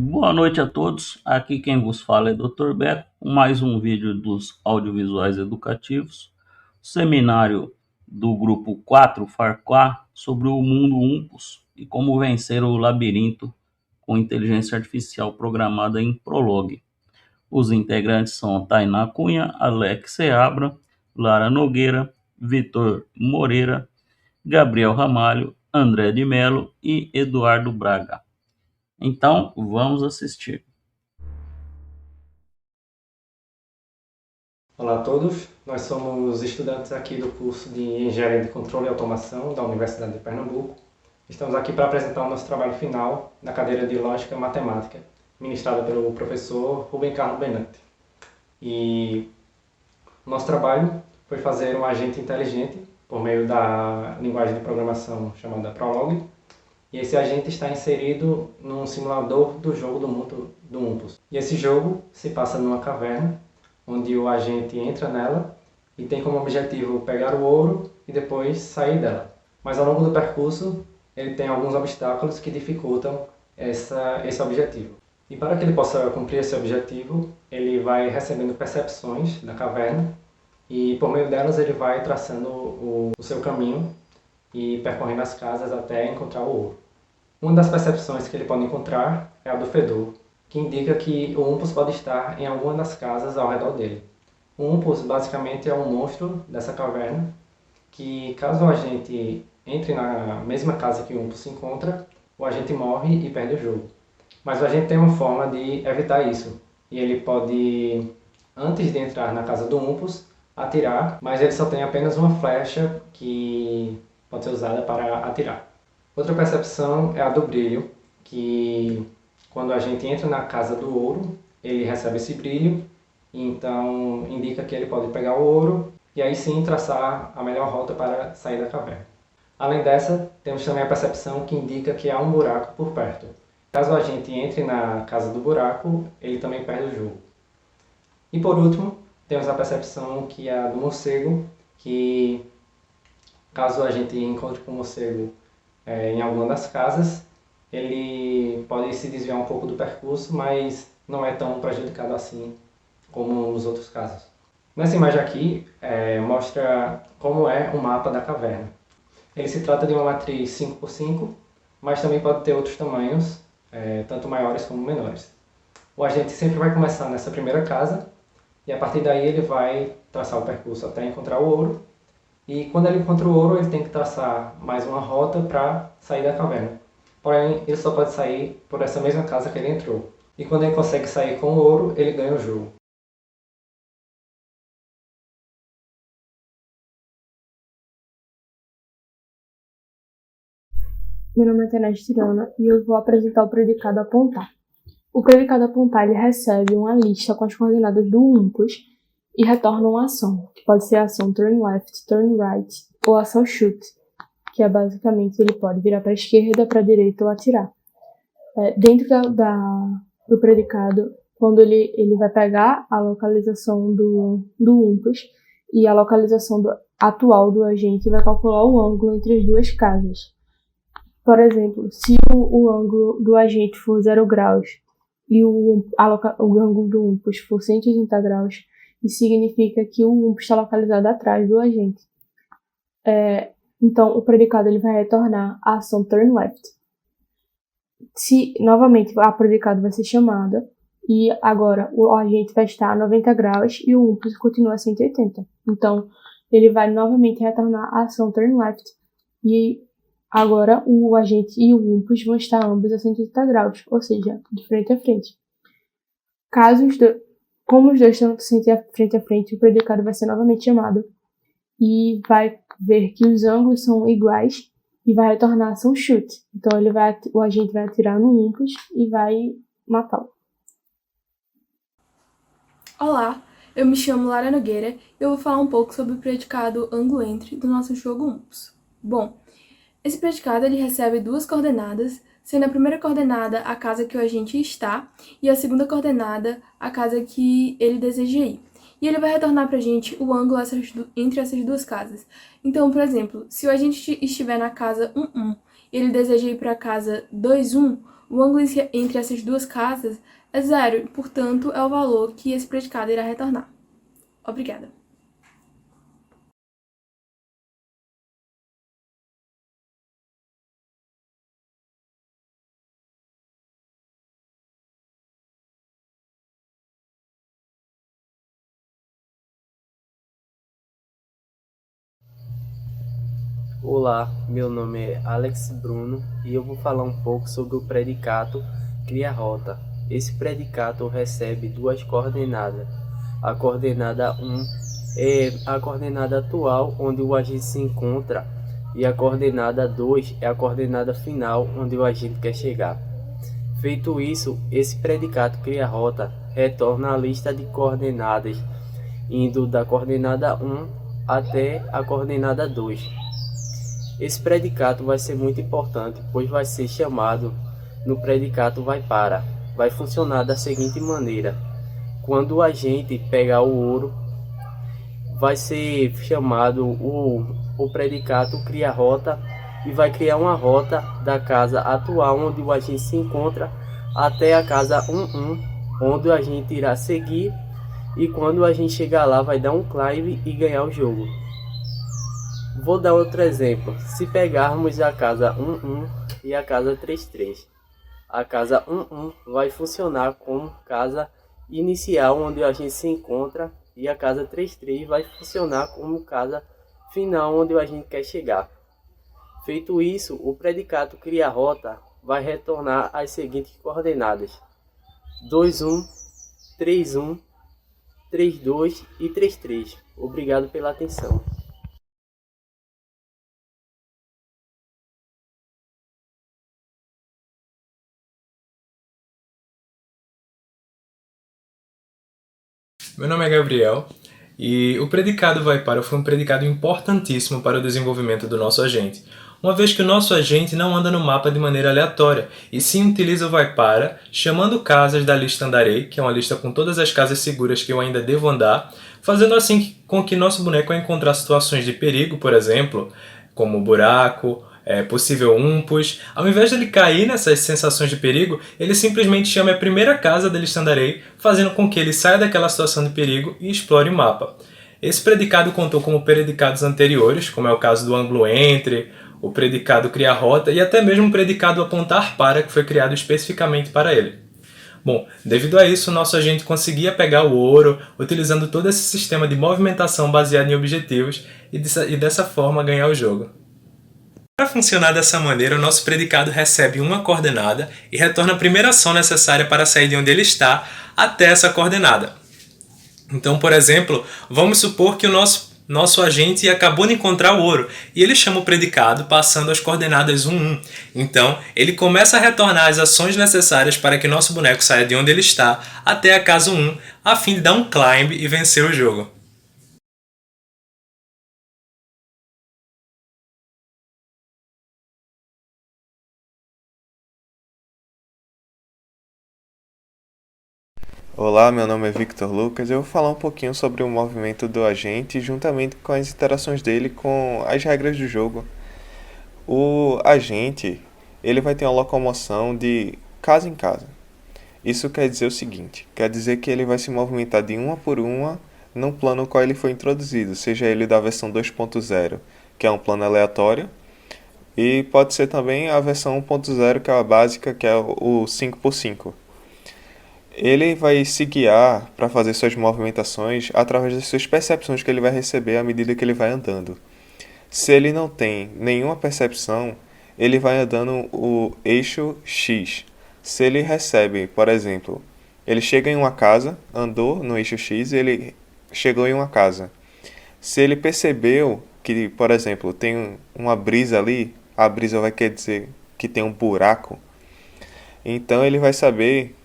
Boa noite a todos. Aqui quem vos fala é Dr. Beto, com mais um vídeo dos audiovisuais educativos, seminário do grupo 4 Farquhar sobre o mundo Umpus e como vencer o labirinto com inteligência artificial programada em Prolog. Os integrantes são Tainá Cunha, Alex Seabra, Lara Nogueira, Vitor Moreira, Gabriel Ramalho, André de Melo e Eduardo Braga. Então, vamos assistir. Olá a todos, nós somos estudantes aqui do curso de Engenharia de Controle e Automação da Universidade de Pernambuco. Estamos aqui para apresentar o nosso trabalho final na cadeira de Lógica e Matemática, ministrada pelo professor Rubem Carlos Benante. E o nosso trabalho foi fazer um agente inteligente por meio da linguagem de programação chamada Prolog, e esse agente está inserido num simulador do jogo do Umpus. E esse jogo se passa numa caverna, onde o agente entra nela e tem como objetivo pegar o ouro e depois sair dela. Mas ao longo do percurso, ele tem alguns obstáculos que dificultam esse objetivo. E para que ele possa cumprir esse objetivo, ele vai recebendo percepções da caverna e por meio delas ele vai traçando o seu caminho e percorrendo as casas até encontrar o ouro. Uma das percepções que ele pode encontrar é a do fedor, que indica que o Umpus pode estar em alguma das casas ao redor dele. O Umpus basicamente é um monstro dessa caverna que, caso a gente entre na mesma casa que o Umpus se encontra, o agente morre e perde o jogo. Mas o agente tem uma forma de evitar isso, e ele pode, antes de entrar na casa do Umpus, atirar, mas ele só tem apenas uma flecha que pode ser usada para atirar. Outra percepção é a do brilho, que quando a gente entra na casa do ouro, ele recebe esse brilho, então indica que ele pode pegar o ouro e aí sim traçar a melhor rota para sair da caverna. Além dessa, temos também a percepção que indica que há um buraco por perto. Caso a gente entre na casa do buraco, ele também perde o jogo. E por último, temos a percepção que é a do morcego, que caso a gente encontre com o morcego em alguma das casas, ele pode se desviar um pouco do percurso, mas não é tão prejudicado assim como nos outros casos. Nessa imagem aqui, mostra como é o mapa da caverna. Ele se trata de uma matriz 5x5, mas também pode ter outros tamanhos, tanto maiores como menores. O agente sempre vai começar nessa primeira casa, e a partir daí ele vai traçar o percurso até encontrar o ouro, e quando ele encontra o ouro, ele tem que traçar mais uma rota para sair da caverna. Porém, ele só pode sair por essa mesma casa que ele entrou. E quando ele consegue sair com o ouro, ele ganha o jogo. Meu nome é Tenés Tirana e eu vou apresentar o predicado apontar. O predicado apontar ele recebe uma lista com as coordenadas do Umpus e retorna uma ação, que pode ser a ação turn left, turn right ou a ação shoot, que é basicamente ele pode virar para a esquerda, para a direita ou atirar. Dentro do predicado, quando ele vai pegar a localização do Umpus e a localização atual do agente, vai calcular o ângulo entre as duas casas. Por exemplo, se o ângulo do agente for 0 graus e o ângulo do Umpus for 180 graus, isso significa que o Umpus está localizado atrás do agente. Então, o predicado ele vai retornar a ação turn left. Novamente, a predicado vai ser chamada e agora o agente vai estar a 90 graus e o Umpus continua a 180. Então, ele vai novamente retornar a ação turn left e agora o agente e o Umpus vão estar ambos a 180 graus, ou seja, de frente a frente. Como os dois estão frente a frente, o predicado vai ser novamente chamado e vai ver que os ângulos são iguais e vai retornar a ação shoot. Então o agente vai atirar no Umpus e vai matá-lo. Olá, eu me chamo Lara Nogueira e eu vou falar um pouco sobre o predicado ângulo entre do nosso jogo Umpus. Bom, esse predicado ele recebe duas coordenadas, sendo a primeira coordenada a casa que o agente está e a segunda coordenada a casa que ele deseja ir. E ele vai retornar para a gente o ângulo entre essas duas casas. Então, por exemplo, se o agente estiver na casa 1,1 e ele deseja ir para a casa 2,1, O ângulo entre essas duas casas é zero e, portanto, é o valor que esse predicado irá retornar. Obrigada. Olá, meu nome é Alex Bruno e eu vou falar um pouco sobre o predicado cria-rota. Esse predicado recebe duas coordenadas. A coordenada 1 é a coordenada atual, onde o agente se encontra, e a coordenada 2 é a coordenada final, onde o agente quer chegar. Feito isso, esse predicado cria-rota retorna a lista de coordenadas, indo da coordenada 1 até a coordenada 2. Esse predicado vai ser muito importante, pois vai ser chamado no predicado vai para. Vai funcionar da seguinte maneira: quando o agente pegar o ouro, vai ser chamado o predicado cria rota e vai criar uma rota da casa atual onde o agente se encontra até a casa 11, onde o agente irá seguir, e quando a gente chegar lá vai dar um climb e ganhar o jogo. Vou dar outro exemplo. Se pegarmos a casa 11 e a casa 33, a casa 11 vai funcionar como casa inicial onde a gente se encontra, e a casa 33 vai funcionar como casa final onde a gente quer chegar. Feito isso, o predicado cria-rota vai retornar as seguintes coordenadas: 21, 31, 32 e 33. Obrigado pela atenção. Meu nome é Gabriel e o predicado vai para foi um predicado importantíssimo para o desenvolvimento do nosso agente, uma vez que o nosso agente não anda no mapa de maneira aleatória e sim utiliza o vai para, chamando casas da lista andarei, que é uma lista com todas as casas seguras que eu ainda devo andar, fazendo assim com que nosso boneco, ao encontrar situações de perigo, por exemplo, como buraco, possível umpus, ao invés de ele cair nessas sensações de perigo, ele simplesmente chama a primeira casa da lista andarei, fazendo com que ele saia daquela situação de perigo e explore o mapa. Esse predicado contou com predicados anteriores, como é o caso do ângulo entre, o predicado cria rota e até mesmo o predicado apontar para, que foi criado especificamente para ele. Bom, devido a isso, nosso agente conseguia pegar o ouro, utilizando todo esse sistema de movimentação baseado em objetivos e dessa forma ganhar o jogo. Para funcionar dessa maneira, o nosso predicado recebe uma coordenada e retorna a primeira ação necessária para sair de onde ele está até essa coordenada. Então, por exemplo, vamos supor que o nosso agente acabou de encontrar o ouro e ele chama o predicado passando as coordenadas 1, 1. Então, ele começa a retornar as ações necessárias para que nosso boneco saia de onde ele está até a casa 1, a fim de dar um climb e vencer o jogo. Olá, meu nome é Victor Lucas e eu vou falar um pouquinho sobre o movimento do agente juntamente com as interações dele com as regras do jogo. O agente, ele vai ter uma locomoção de casa em casa. Isso quer dizer o seguinte, quer dizer que ele vai se movimentar de uma por uma no plano qual ele foi introduzido, seja ele da versão 2.0, que é um plano aleatório, e pode ser também a versão 1.0, que é a básica, que é o 5x5. Ele vai se guiar para fazer suas movimentações através das suas percepções que ele vai receber à medida que ele vai andando. Se ele não tem nenhuma percepção, ele vai andando o eixo X. Se ele recebe, por exemplo, ele chega em uma casa, andou no eixo X e ele chegou em uma casa. Se ele percebeu que, por exemplo, tem uma brisa ali, a brisa vai querer dizer que tem um buraco, então ele vai saber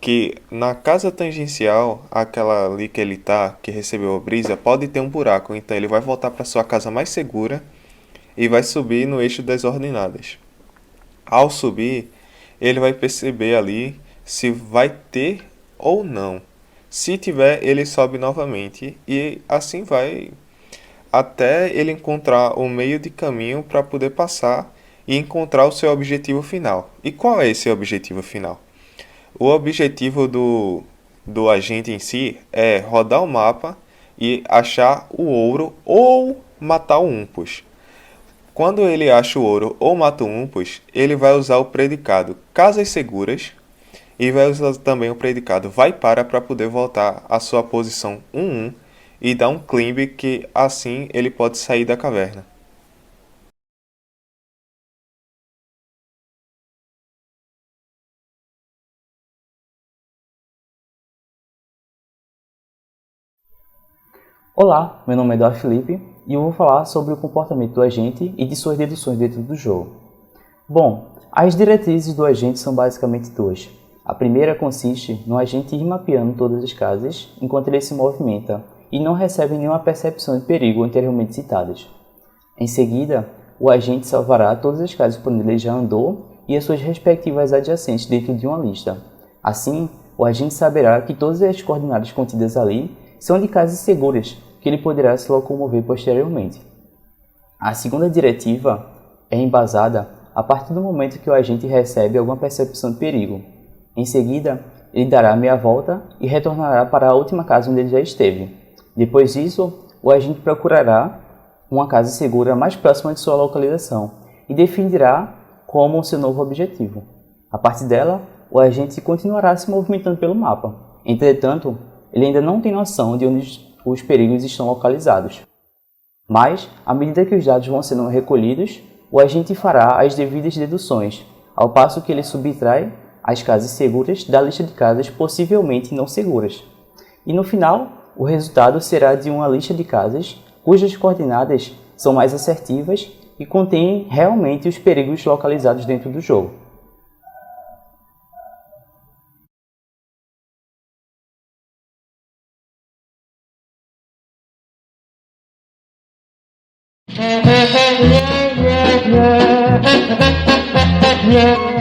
que na casa tangencial, aquela ali que ele tá, que recebeu a brisa, pode ter um buraco. Então ele vai voltar para sua casa mais segura e vai subir no eixo das ordenadas. Ao subir, ele vai perceber ali se vai ter ou não. Se tiver, ele sobe novamente e assim vai até ele encontrar o meio de caminho para poder passar e encontrar o seu objetivo final. E qual é esse objetivo final? O objetivo do agente em si é rodar o mapa e achar o ouro ou matar o Umpus. Quando ele acha o ouro ou mata o Umpus, ele vai usar o predicado Casas Seguras e vai usar também o predicado vai para poder voltar à sua posição 1-1 e dar um climb que assim ele pode sair da caverna. Olá, meu nome é Eduardo Felipe e eu vou falar sobre o comportamento do agente e de suas deduções dentro do jogo. Bom, as diretrizes do agente são basicamente duas. A primeira consiste no agente ir mapeando todas as casas enquanto ele se movimenta e não recebe nenhuma percepção de perigo anteriormente citadas. Em seguida, o agente salvará todas as casas por onde ele já andou e as suas respectivas adjacentes dentro de uma lista. Assim, o agente saberá que todas as coordenadas contidas ali são de casas seguras, que ele poderá se locomover posteriormente. A segunda diretiva é embasada a partir do momento que o agente recebe alguma percepção de perigo. Em seguida, ele dará meia volta e retornará para a última casa onde ele já esteve. Depois disso, o agente procurará uma casa segura mais próxima de sua localização e definirá como seu novo objetivo. A partir dela, o agente continuará se movimentando pelo mapa. Entretanto, ele ainda não tem noção de onde os perigos estão localizados. Mas, à medida que os dados vão sendo recolhidos, o agente fará as devidas deduções, ao passo que ele subtrai as casas seguras da lista de casas possivelmente não seguras. E no final, o resultado será de uma lista de casas cujas coordenadas são mais assertivas e contêm realmente os perigos localizados dentro do jogo. Yeah.